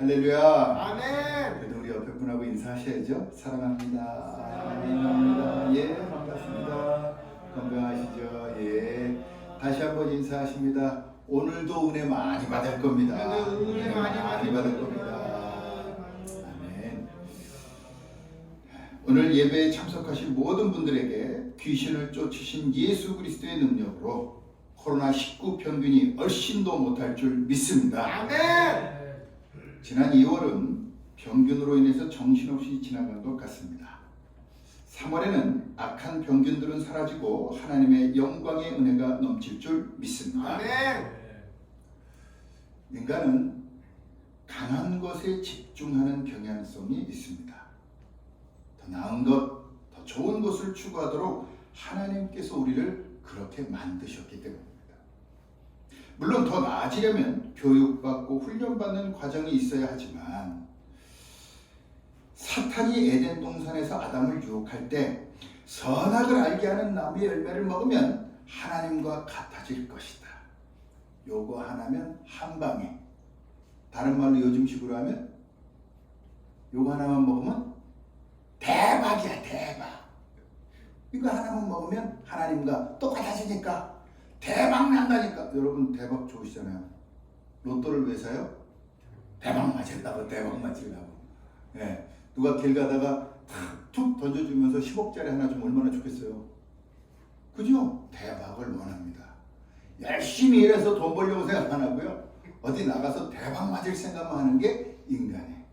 할렐루야. 아멘. 그래도 우리 옆에 분하고 인사하셔야죠. 사랑합니다. 사랑합니다. 예, 반갑습니다. 건강하시죠? 예. 다시 한번 인사하십니다. 오늘도 은혜 많이 받을 겁니다. 오늘도 은혜 많이 받을 겁니다. 아멘. 오늘 예배에 참석하신 모든 분들에게 귀신을 쫓으신 예수 그리스도의 능력으로 코로나19 평균이 얼씬도 못할 줄 믿습니다. 아멘. 지난 2월은 병균으로 인해서 정신없이 지나간 것 같습니다. 3월에는 악한 병균들은 사라지고 하나님의 영광의 은혜가 넘칠 줄 믿습니다. 아멘. 인간은 강한 것에 집중하는 경향성이 있습니다. 더 나은 것, 더 좋은 것을 추구하도록 하나님께서 우리를 그렇게 만드셨기 때문입니다. 물론 더 나아지려면 교육받고 훈련받는 과정이 있어야 하지만 사탄이 에덴 동산에서 아담을 유혹할 때 선악을 알게 하는 나무의 열매를 먹으면 하나님과 같아질 것이다. 요거 하나면 한 방에, 다른 말로 요즘식으로 하면 요거 하나만 먹으면 대박이야, 대박. 이거 하나만 먹으면 하나님과 똑같아지니까 대박 난다니까. 여러분 대박 좋으시잖아요. 로또를 왜 사요? 대박 맞으려고, 대박 맞으려고. 예. 누가 길 가다가 툭 던져주면서 10억짜리 하나 주면 얼마나 좋겠어요. 그죠? 대박을 원합니다. 열심히 일해서 돈 벌려고 생각 안 하고요. 어디 나가서 대박 맞을 생각만 하는 게 인간의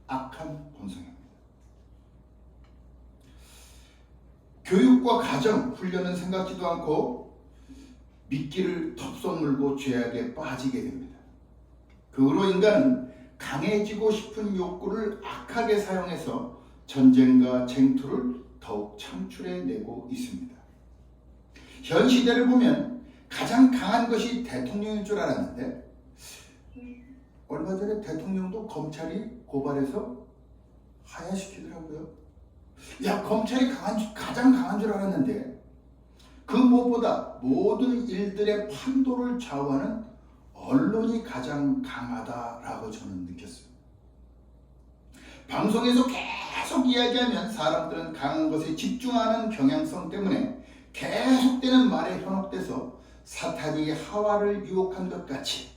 악한 본성입니다. 교육과 가정, 훈련은 생각지도 않고 미끼를 덥석 물고 죄악에 빠지게 됩니다. 그 후로 인간은 강해지고 싶은 욕구를 악하게 사용해서 전쟁과 쟁투를 더욱 창출해내고 있습니다. 현 시대를 보면 가장 강한 것이 대통령인 줄 알았는데 얼마 전에 대통령도 검찰이 고발해서 하야시키더라고요. 야, 검찰이 가장 강한 줄 알았는데 그 무엇보다 모든 일들의 판도를 좌우하는 언론이 가장 강하다라고 저는 느꼈어요. 방송에서 계속 이야기하면 사람들은 강한 것에 집중하는 경향성 때문에 계속되는 말에 현혹돼서 사탄이 하와를 유혹한 것 같이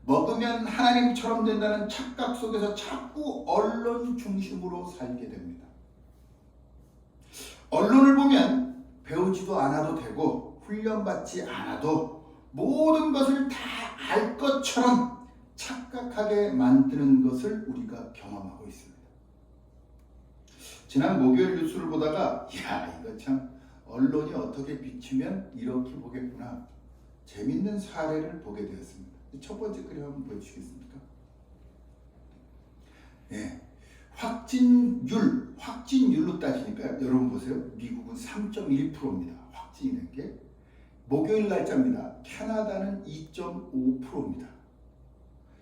먹으면 하나님처럼 된다는 착각 속에서 자꾸 언론 중심으로 살게 됩니다. 언론을 보면 배우지도 않아도 되고 훈련받지 않아도 모든 것을 다 알 것처럼 착각하게 만드는 것을 우리가 경험하고 있습니다. 지난 목요일 뉴스를 보다가 야, 이거 참 언론이 어떻게 비치면 이렇게 보겠구나, 재밌는 사례를 보게 되었습니다. 첫 번째 그림 한번 보여주시겠습니까? 예, 확진율로 따지니까요. 여러분 보세요. 미국은 3.1%입니다. 확진이 된 게. 목요일 날짜입니다. 캐나다는 2.5%입니다.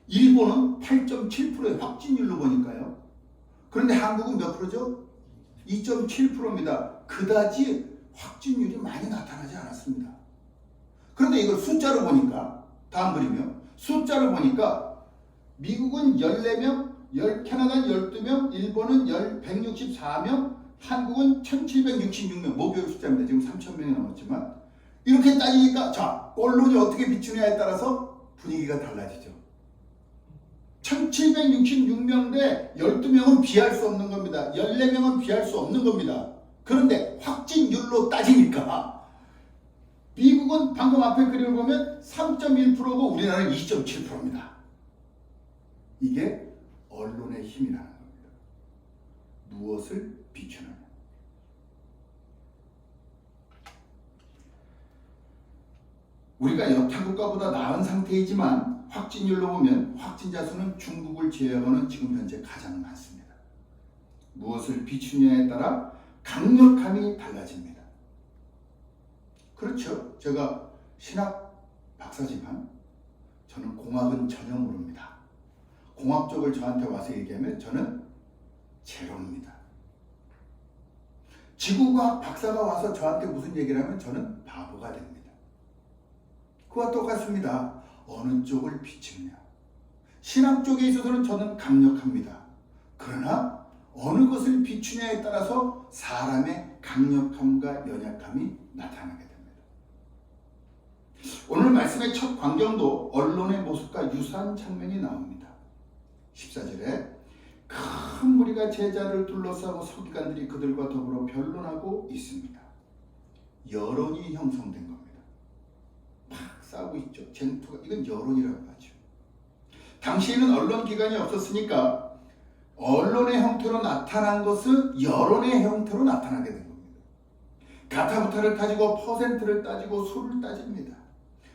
일본은 8.7%의 확진율로 보니까요. 그런데 한국은 몇 프로죠? 2.7%입니다. 그다지 확진율이 많이 나타나지 않았습니다. 그런데 이걸 숫자로 보니까, 다음 그림이요. 숫자로 보니까 미국은 14명, 캐나다는 12명, 일본은 164명, 한국은 1766명, 목요일 숫자입니다. 지금 3,000명이 넘었지만, 이렇게 따지니까, 자, 언론이 어떻게 비추느냐에 따라서 분위기가 달라지죠. 1766명 대 12명은 비할 수 없는 겁니다. 14명은 비할 수 없는 겁니다. 그런데 확진율로 따지니까 미국은 방금 앞에 그림을 보면 3.1%고 우리나라는 2.7%입니다. 이게 언론의 힘이라는 겁니다. 무엇을 비추느냐. 우리가 옆타 국가보다 나은 상태이지만 확진율로 보면 확진자 수는 중국을 제외하고는 지금 현재 가장 많습니다. 무엇을 비추느냐에 따라 강력함이 달라집니다. 그렇죠. 제가 신학 박사지만 저는 공학은 전혀 모릅니다. 공학 쪽을 저한테 와서 얘기하면 저는 제로입니다. 지구과학 박사가 와서 저한테 무슨 얘기를 하면 저는 바보가 됩니다. 그와 똑같습니다. 어느 쪽을 비추느냐. 신앙 쪽에 있어서는 저는 강력합니다. 그러나 어느 것을 비추냐에 따라서 사람의 강력함과 연약함이 나타나게 됩니다. 오늘 말씀의 첫 광경도 언론의 모습과 유사한 장면이 나옵니다. 14절에 큰 무리가 제자를 둘러싸고 서기관들이 그들과 더불어 변론하고 있습니다. 여론이 형성된 겁니다. 막 싸우고 있죠. 쟁투가. 이건 여론이라고 하죠. 당시에는 언론기관이 없었으니까 언론의 형태로 나타난 것은 여론의 형태로 나타나게 된 겁니다. 가타부타를 따지고 퍼센트를 따지고 수를 따집니다.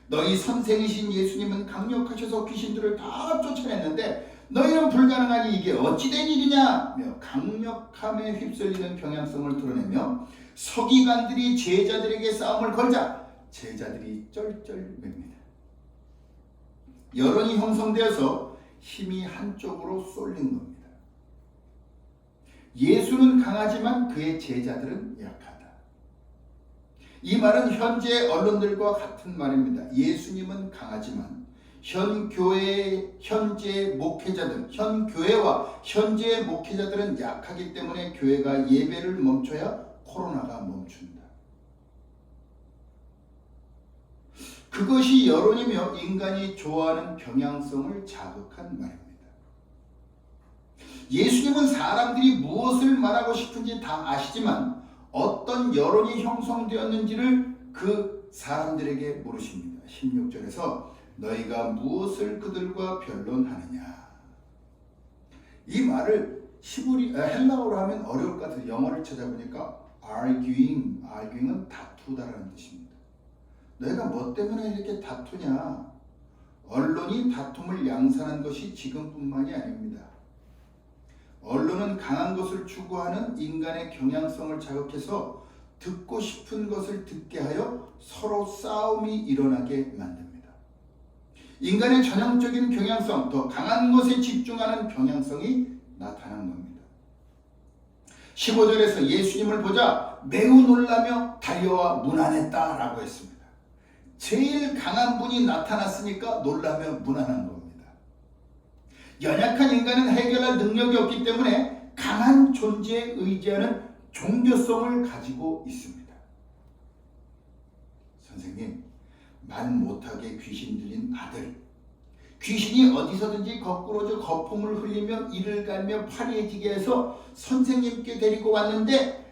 너희 선생이신 예수님은 강력하셔서 귀신들을 다 쫓아냈는데 너희는 불가능하니 이게 어찌된 일이냐 며 강력함에 휩쓸리는 경향성을 드러내며 서기관들이 제자들에게 싸움을 걸자 제자들이 쩔쩔맵니다. 여론이 형성되어서 힘이 한쪽으로 쏠린 겁니다. 예수는 강하지만 그의 제자들은 약하다. 이 말은 현재 언론들과 같은 말입니다. 예수님은 강하지만 현 교회와 현재의 목회자들은 약하기 때문에 교회가 예배를 멈춰야 코로나가 멈춘다. 그것이 여론이며 인간이 좋아하는 경향성을 자극한 말입니다. 예수님은 사람들이 무엇을 말하고 싶은지 다 아시지만 어떤 여론이 형성되었는지를 그 사람들에게 물으십니다. 16절에서 너희가 무엇을 그들과 변론하느냐. 이 말을 헬라어로 하면 어려울 것 같아서 영어를 찾아보니까 arguing은 다투다라는 뜻입니다. 너희가 뭐 때문에 이렇게 다투냐. 언론이 다툼을 양산한 것이 지금뿐만이 아닙니다. 언론은 강한 것을 추구하는 인간의 경향성을 자극해서 듣고 싶은 것을 듣게 하여 서로 싸움이 일어나게 만듭니다. 인간의 전형적인 경향성, 더 강한 것에 집중하는 경향성이 나타난 겁니다. 15절에서 예수님을 보자 매우 놀라며 달려와 문안했다라고 했습니다. 제일 강한 분이 나타났으니까 놀라며 문안한 겁니다. 연약한 인간은 해결할 능력이 없기 때문에 강한 존재에 의지하는 종교성을 가지고 있습니다. 선생님, 말 못하게 귀신 들린 아들, 귀신이 어디서든지 거꾸로져 거품을 흘리며 이를 갈며 파리해지게 해서 선생님께 데리고 왔는데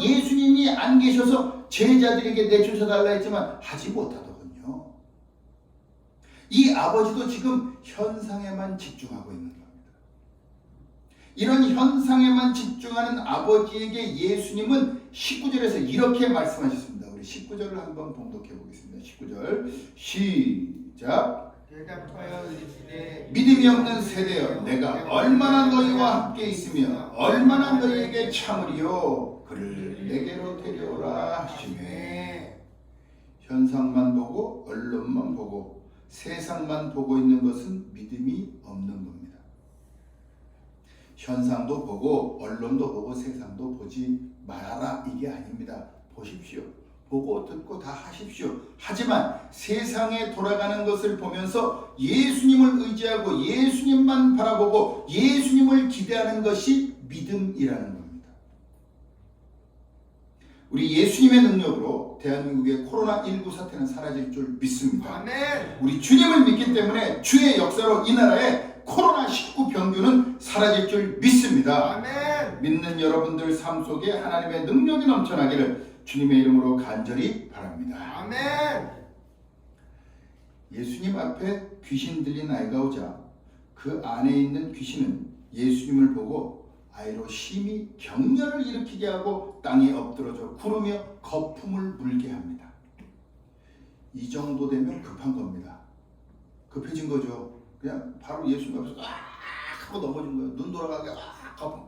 예수님이 안 계셔서 제자들에게 내쫓아달라 했지만 하지 못하더군요. 이 아버지도 지금 현상에만 집중하고 있는 겁니다. 이런 현상에만 집중하는 아버지에게 예수님은 19절에서 이렇게 말씀하셨습니다. 우리 19절을 한번 봉독해 보겠습니다. 19절 시작. 대답하여 이르시되 믿음이 없는 세대여 내가 얼마나 너희와 함께 있으며 얼마나 너희에게 참으리요 그를 내게로 데려오라 하시매. 현상만 보고 언론만 보고 세상만 보고 있는 것은 믿음이 없는 겁니다. 현상도 보고 언론도 보고 세상도 보지 말아라 이게 아닙니다. 보십시오. 보고 듣고 다 하십시오. 하지만 세상에 돌아가는 것을 보면서 예수님을 의지하고 예수님만 바라보고 예수님을 기대하는 것이 믿음이라는 겁니다. 우리 예수님의 능력으로 대한민국의 코로나19 사태는 사라질 줄 믿습니다. 아멘. 우리 주님을 믿기 때문에 주의 역사로 이 나라의 코로나19 병균은 사라질 줄 믿습니다. 아멘. 믿는 여러분들 삶 속에 하나님의 능력이 넘쳐나기를 주님의 이름으로 간절히 바랍니다. 아멘. 예수님 앞에 귀신 들린 아이가 오자 그 안에 있는 귀신은 예수님을 보고 아이로 심히 격렬을 일으키게 하고 땅에 엎드러져 구르며 거품을 물게 합니다. 이 정도 되면 급한 겁니다. 급해진 거죠. 그냥 바로 예수님 앞에서 하고 넘어진 거예요. 눈 돌아가게 거품.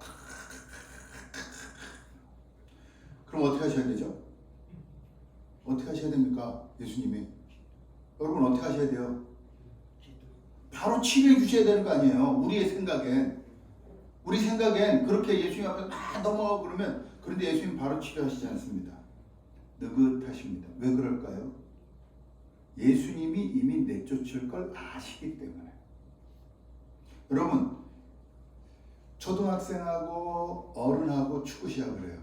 그럼 어떻게 하셔야 되죠? 어떻게 하셔야 됩니까? 예수님이. 여러분 어떻게 하셔야 돼요? 바로 치료해 주셔야 되는 거 아니에요. 우리 생각엔 그렇게 예수님 앞에 막 넘어가고 그러면 그런데 예수님 바로 치료하시지 않습니다. 느긋하십니다. 왜 그럴까요? 예수님이 이미 내쫓을 걸 아시기 때문에. 여러분, 초등학생하고 어른하고 축구 시합을 해요.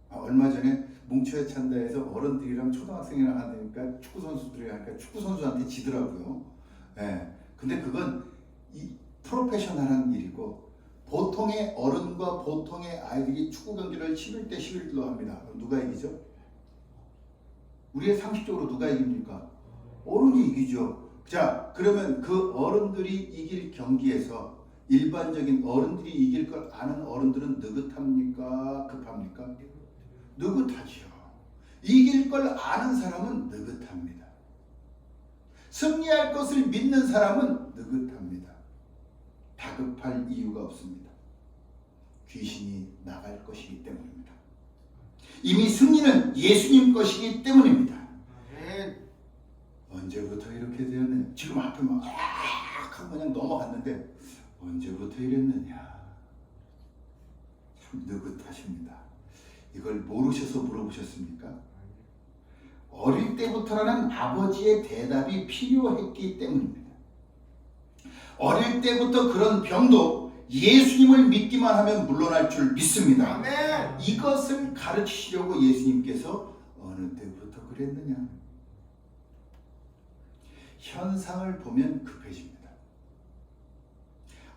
얼마 전에 뭉쳐야 찬다에서 어른들이랑 초등학생이랑 하니까 축구 선수들이 하니까 축구 선수한테 지더라고요. 예. 근데 그건 이 프로페셔널한 일이고, 보통의 어른과 보통의 아이들이 축구 경기를 11대 11로 합니다. 그럼 누가 이기죠? 우리의 상식적으로 누가 이깁니까? 어른이 이기죠. 자, 그러면 그 어른들이 이길 경기에서 일반적인 어른들이 이길 걸 아는 어른들은 느긋합니까? 급합니까? 느긋하죠. 이길 걸 아는 사람은 느긋합니다. 승리할 것을 믿는 사람은 느긋합니다. 다급할 이유가 없습니다. 귀신이 나갈 것이기 때문입니다. 이미 승리는 예수님 것이기 때문입니다. 언제부터 이렇게 되었느냐? 지금 앞에 막 하고 그냥 넘어갔는데 언제부터 이랬느냐? 참 느긋하십니다. 이걸 모르셔서 물어보셨습니까? 어릴 때부터라는 아버지의 대답이 필요했기 때문입니다. 어릴 때부터 그런 병도 예수님을 믿기만 하면 물러날 줄 믿습니다. 아멘. 이것을 가르치시려고 예수님께서 어느 때부터 그랬느냐? 현상을 보면 급해집니다.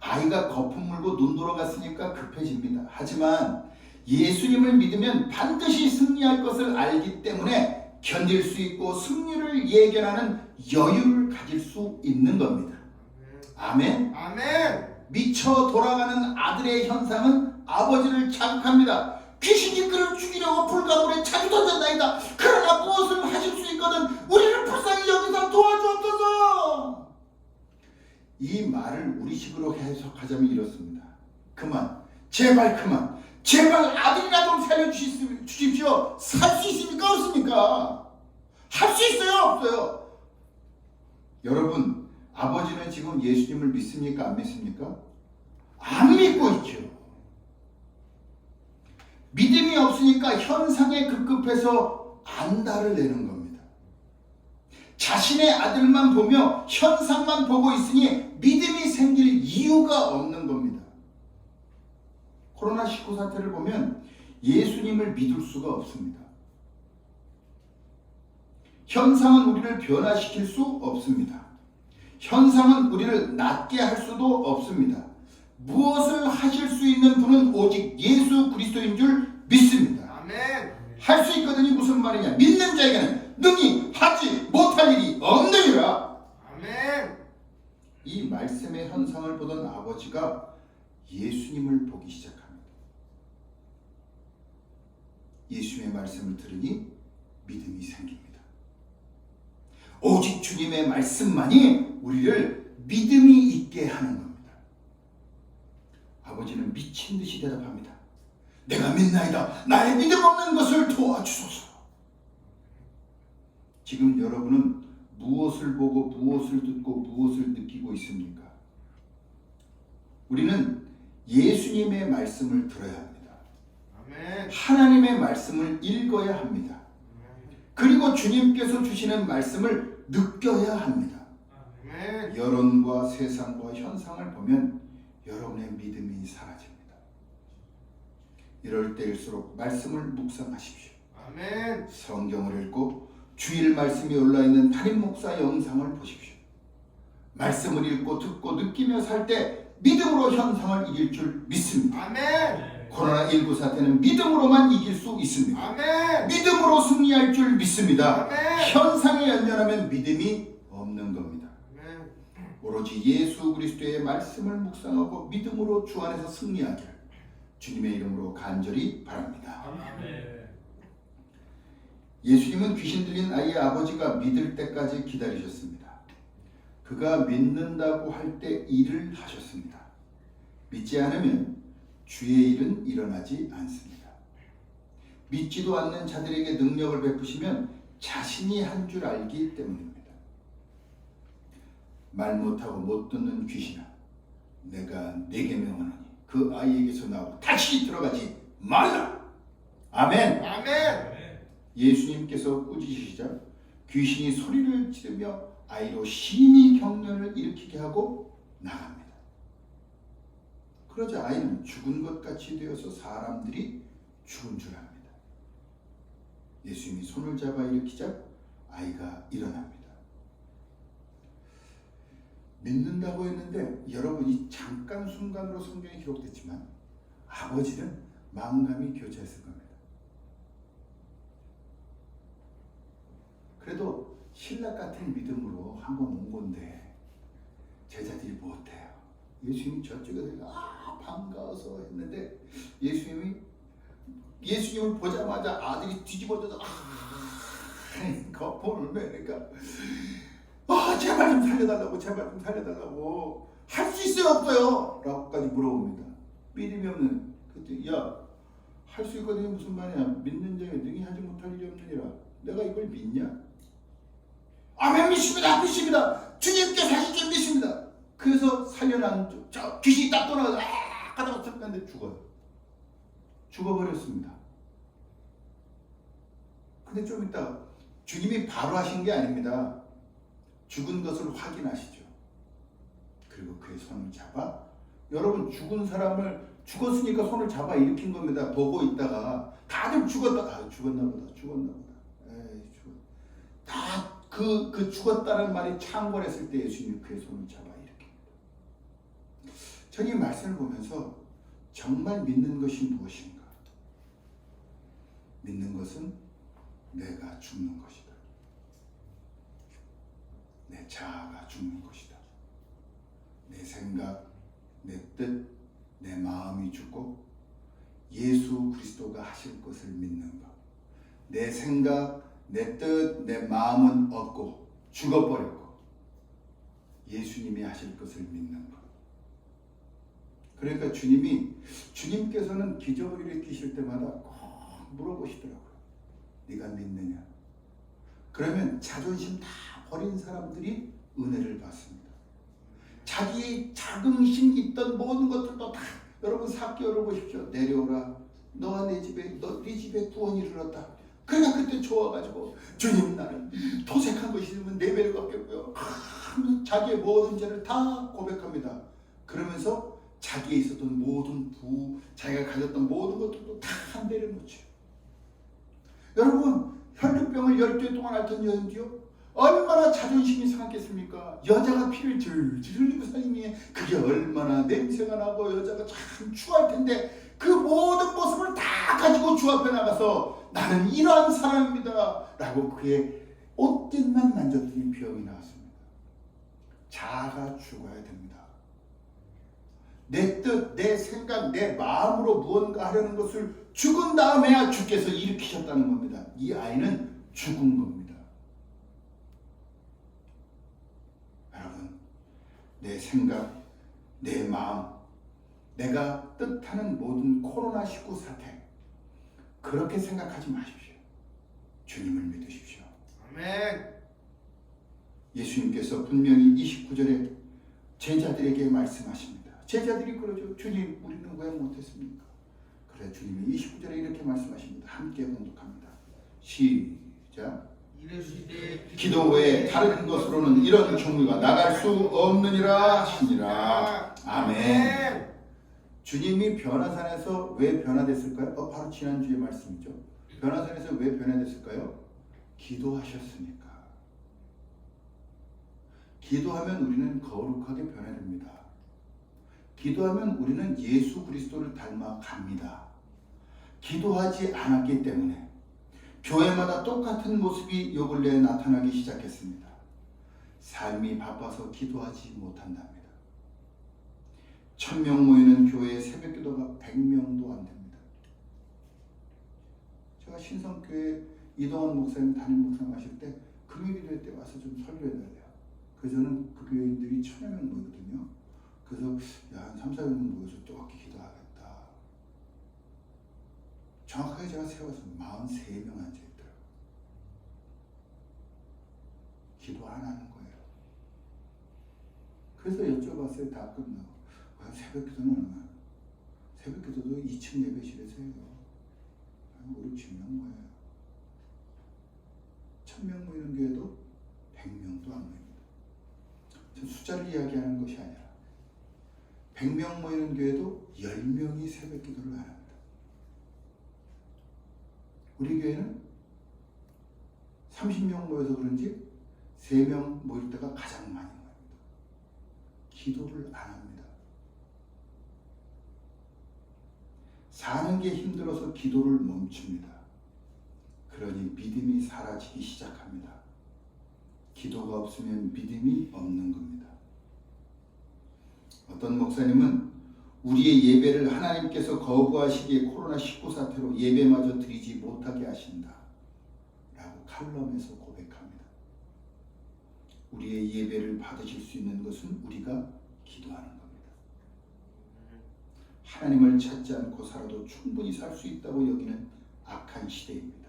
아이가 거품 물고 눈 돌아갔으니까 급해집니다. 하지만 예수님을 믿으면 반드시 승리할 것을 알기 때문에 견딜 수 있고 승리를 예견하는 여유를 가질 수 있는 겁니다. 아멘. 아멘. 미쳐 돌아가는 아들의 현상은 아버지를 자극합니다. 귀신이 그를 죽이려고 불가문에 자주 던졌나이다. 그러나 무엇을 하실 수 있거든 우리를 불쌍히 여기서 도와주옵소서. 이 말을 우리식으로 해석하자면 이렇습니다. 그만, 제발 그만, 제발 아들이나 좀 살려주십시오. 살 수 있습니까? 없습니까? 할 수 있어요? 없어요? 여러분, 아버지는 지금 예수님을 믿습니까? 안 믿습니까? 안 믿고 있죠. 믿음이 없으니까 현상에 급급해서 안달을 내는 겁니다. 자신의 아들만 보며 현상만 보고 있으니 믿음이 생길 이유가 없는 겁니다. 코로나19 사태를 보면 예수님을 믿을 수가 없습니다. 현상은 우리를 변화시킬 수 없습니다. 현상은 우리를 낫게 할 수도 없습니다. 무엇을 하실 수 있는 분은 오직 예수 그리스도인 줄 믿습니다. 아멘. 할 수 있거든이 무슨 말이냐? 믿는 자에게는 능히 하지 못할 일이 없느니라. 아멘. 이 말씀의 현상을 보던 아버지가 예수님을 보기 시작합니다. 예수님의 말씀을 들으니 믿음이 생깁니다. 오직 주님의 말씀만이 우리를 믿음이 있게 하는 겁니다. 아버지는 미친 듯이 대답합니다. 내가 믿나이다. 나의 믿음 없는 것을 도와주소서. 지금 여러분은 무엇을 보고 무엇을 듣고 무엇을 느끼고 있습니까? 우리는 예수님의 말씀을 들어야 합니다. 아멘. 하나님의 말씀을 읽어야 합니다. 그리고 주님께서 주시는 말씀을 느껴야 합니다. 아멘. 여론과 세상과 현상을 보면 여러분의 믿음이 사라집니다. 이럴 때일수록 말씀을 묵상하십시오. 아멘. 성경을 읽고 주일 말씀이 올라있는 담임 목사 영상을 보십시오. 말씀을 읽고 듣고 느끼며 살 때 믿음으로 현상을 이길 줄 믿습니다. 아멘. 코로나19 사태는 믿음으로만 이길 수 있습니다. 아멘. 믿음으로 승리할 줄 믿습니다. 아멘. 현상에 연연하면 믿음이 없는 겁니다. 아멘. 오로지 예수 그리스도의 말씀을 묵상하고 믿음으로 주 안에서 승리하기를 주님의 이름으로 간절히 바랍니다. 아멘. 예수님은 귀신 들린 아이의 아버지가 믿을 때까지 기다리셨습니다. 그가 믿는다고 할 때 일을 하셨습니다. 믿지 않으면 주의 일은 일어나지 않습니다. 믿지도 않는 자들에게 능력을 베푸시면 자신이 한 줄 알기 때문입니다. 말 못하고 못 듣는 귀신아, 내가 네게 명하노니 그 아이에게서 나오고 다시 들어가지 말라. 아멘. 아멘. 예수님께서 꾸짖으시자 귀신이 소리를 지르며 아이로 심히 경련을 일으키게 하고 나갑니다. 그러자 아이는 죽은 것 같이 되어서 사람들이 죽은 줄 압니다. 예수님이 손을 잡아 일으키자 아이가 일어납니다. 믿는다고 했는데 여러분, 이 잠깐 순간으로 성경에 기록됐지만 아버지는 만감이 교차했을 겁니다. 그래도 신라 같은 믿음으로 한번 온 건데 제자들이 못해요. 예수님이 저쪽에서 반가워서 했는데 예수님을 보자마자 아들이 뒤집어져서 거품을 매니까 제발 좀 살려달라고, 제발 좀 살려달라고, 할 수 있어요 없어요? 라고까지 물어봅니다. 믿음이 없는 그때, 야, 할 수 있거든요. 무슨 말이야? 믿는 자에 능히 하지 못할 일이 없느니라. 내가 이걸 믿냐? 아멘, 믿습니다, 믿습니다. 주님께서 하시길 믿습니다. 그래서 살려난 저 귀신이 딱 돌아가서 하다가 쳤는데 죽어버렸습니다. 근데 좀 이따 주님이 바로 하신 게 아닙니다. 죽은 것을 확인하시죠. 그리고 그의 손을 잡아, 여러분, 죽은 사람을 죽었으니까 손을 잡아 일으킨 겁니다. 보고 있다가 다들 죽었나 보다. 에이, 다 그 죽었다는 말이 창궐했을 때 예수님이 그의 손을 잡아 일으킵니다. 저는 이 말씀을 보면서 정말 믿는 것이 무엇인가? 믿는 것은 내가 죽는 것이다. 내 자아가 죽는 것이다. 내 생각, 내 뜻, 내 마음이 죽고 예수 그리스도가 하실 것을 믿는 것. 내 생각, 내 뜻, 내 마음은 없고 죽어버렸고 예수님이 하실 것을 믿는 것. 그러니까 주님께서는 기적을 일으키실 때마다 꼭 물어보시더라고요. 네가 믿느냐? 그러면 자존심 다 버린 사람들이 은혜를 받습니다. 자기 자긍심 있던 모든 것들도 다, 여러분 삭개오를 보십시오. 내려오라. 너와 네 집에 구원이 이르렀다. 그러니까 그때 좋아가지고, 주님, 나는 도색한 것이 있으면 네 배를 갚겠고요. 자기의 모든 죄를 다 고백합니다. 그러면서 자기에 있었던 모든 자기가 가졌던 모든 것들도 다 내려놓죠. 여러분, 혈류병을 12회 동안 앓던 여인이요, 얼마나 자존심이 상했겠습니까? 여자가 피를 질질 흘리고 살림이, 그게 얼마나 냄새가 나고 여자가 참 추할 텐데 그 모든 모습을 다 가지고 주 앞에 나가서 나는 이러한 사람입니다 라고 그의 옷깃만 만졌더니 병이 나왔습니다. 자아가 죽어야 됩니다. 내 뜻, 내 생각, 내 마음으로 무언가 하려는 것을 죽은 다음에야 주께서 일으키셨다는 겁니다. 이 아이는 죽은 겁니다. 여러분, 내 생각, 내 마음, 내가 뜻하는 모든 코로나19 사태, 그렇게 생각하지 마십시오. 주님을 믿으십시오. 아멘. 예수님께서 분명히 29절에 제자들에게 말씀하십니다. 제자들이 그러죠. 주님, 우리는 왜 못했습니까? 그래, 주님이 29절에 이렇게 말씀하십니다. 함께 봉독합니다. 시작. 이르시되 기도 외에 다른 것으로는 이런 종류가 나갈 수 없느니라 하시니라. 아멘. 주님이 변화산에서 왜 변화됐을까요? 바로 지난주의 말씀이죠. 변화산에서 왜 변화됐을까요? 기도하셨으니까. 기도하면 우리는 거룩하게 변화됩니다. 기도하면 우리는 예수 그리스도를 닮아갑니다. 기도하지 않았기 때문에 교회마다 똑같은 모습이 요 근래에 나타나기 시작했습니다. 삶이 바빠서 기도하지 못한답니다. 1000명 모이는 교회의 새벽기도가 100명도 안 됩니다. 제가 신성교회 이동원 목사님, 담임 목사님 하실 때 금요기도회 때 와서 좀 설교해야 돼요. 그래서 저는 그 교회인들이 1000여 명 모이거든요. 그래서 한 3, 4명 모여서 뜨겁게 기도하겠다. 정확하게 제가 세워서 43명 앉아있더라고요. 기도 안 하는 거예요. 그래서 여쭤봤어요. 다 끝나고. 새벽 기도는 얼마나? 새벽 기도도 2층 예배실에서 해요. 한 5, 6명 모여요. 1000명 모이는 교회도 100명도 안 모입니다. 저 숫자를 이야기하는 것이 아니라 100명 모이는 교회도 10명이 새벽 기도를 안 합니다. 우리 교회는 30명 모여서 그런지 3명 모일 때가 가장 많이 모입니다. 기도를 안 합니다. 사는 게 힘들어서 기도를 멈춥니다. 그러니 믿음이 사라지기 시작합니다. 기도가 없으면 믿음이 없는 겁니다. 어떤 목사님은 우리의 예배를 하나님께서 거부하시기에 코로나19 사태로 예배마저 드리지 못하게 하신다 라고 칼럼에서 고백합니다. 우리의 예배를 받으실 수 있는 것은 우리가 기도하는 겁니다. 하나님을 찾지 않고 살아도 충분히 살 수 있다고 여기는 악한 시대입니다.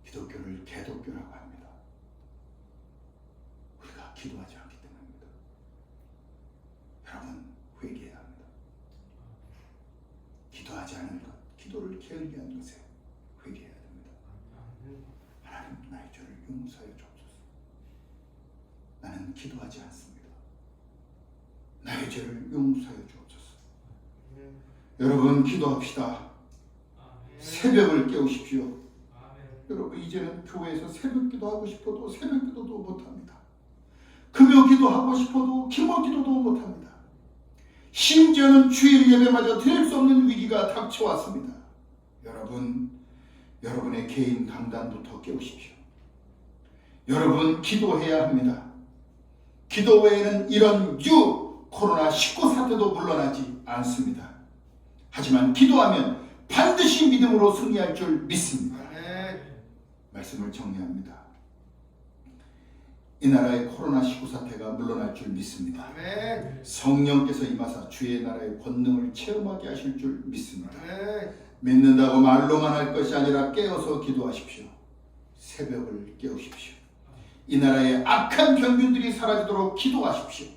기독교를 개독교라고 합니다. 우리가 기도하지 않기 때문입니다. 여러분 회개해야 합니다. 기도하지 않은 것, 기도를 게을리한 것에 회개해야 됩니다. 하나님 나의 죄를 용서하여 주옵소서. 나는 기도하지 않습니다. 나의 죄를 용서하여 주옵소서. 여러분 기도합시다. 새벽을 깨우십시오. 여러분 이제는 교회에서 새벽 기도하고 싶어도 새벽 기도도 못합니다. 금요 기도하고 싶어도 기도 기도도 못합니다. 심지어는 주일 예배마저 드릴 수 없는 위기가 닥쳐왔습니다. 여러분, 여러분의 개인 강단부터 깨우십시오. 여러분 기도해야 합니다. 기도 외에는 이런 코로나19 사태도 물러나지 않습니다. 하지만 기도하면 반드시 믿음으로 승리할 줄 믿습니다. 말씀을 정리합니다. 이 나라의 코로나19 사태가 물러날 줄 믿습니다. 성령께서 임하사 주의 나라의 권능을 체험하게 하실 줄 믿습니다. 믿는다고 말로만 할 것이 아니라 깨어서 기도하십시오. 새벽을 깨우십시오. 이 나라의 악한 병균들이 사라지도록 기도하십시오.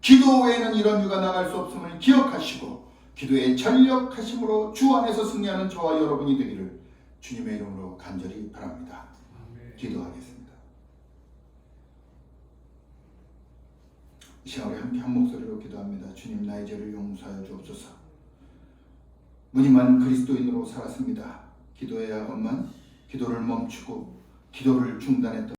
기도 외에는 이런 유가 나갈 수 없음을 기억하시고 기도에 전력하심으로 주 안에서 승리하는 저와 여러분이 되기를 주님의 이름으로 간절히 바랍니다. 기도하겠습니다. 이 시간 우리 함께 한 목소리로 기도합니다. 주님 나의 죄를 용서하여 주옵소서. 무늬만 그리스도인으로 살았습니다. 기도해야 하건만 기도를 멈추고 기도를 중단했던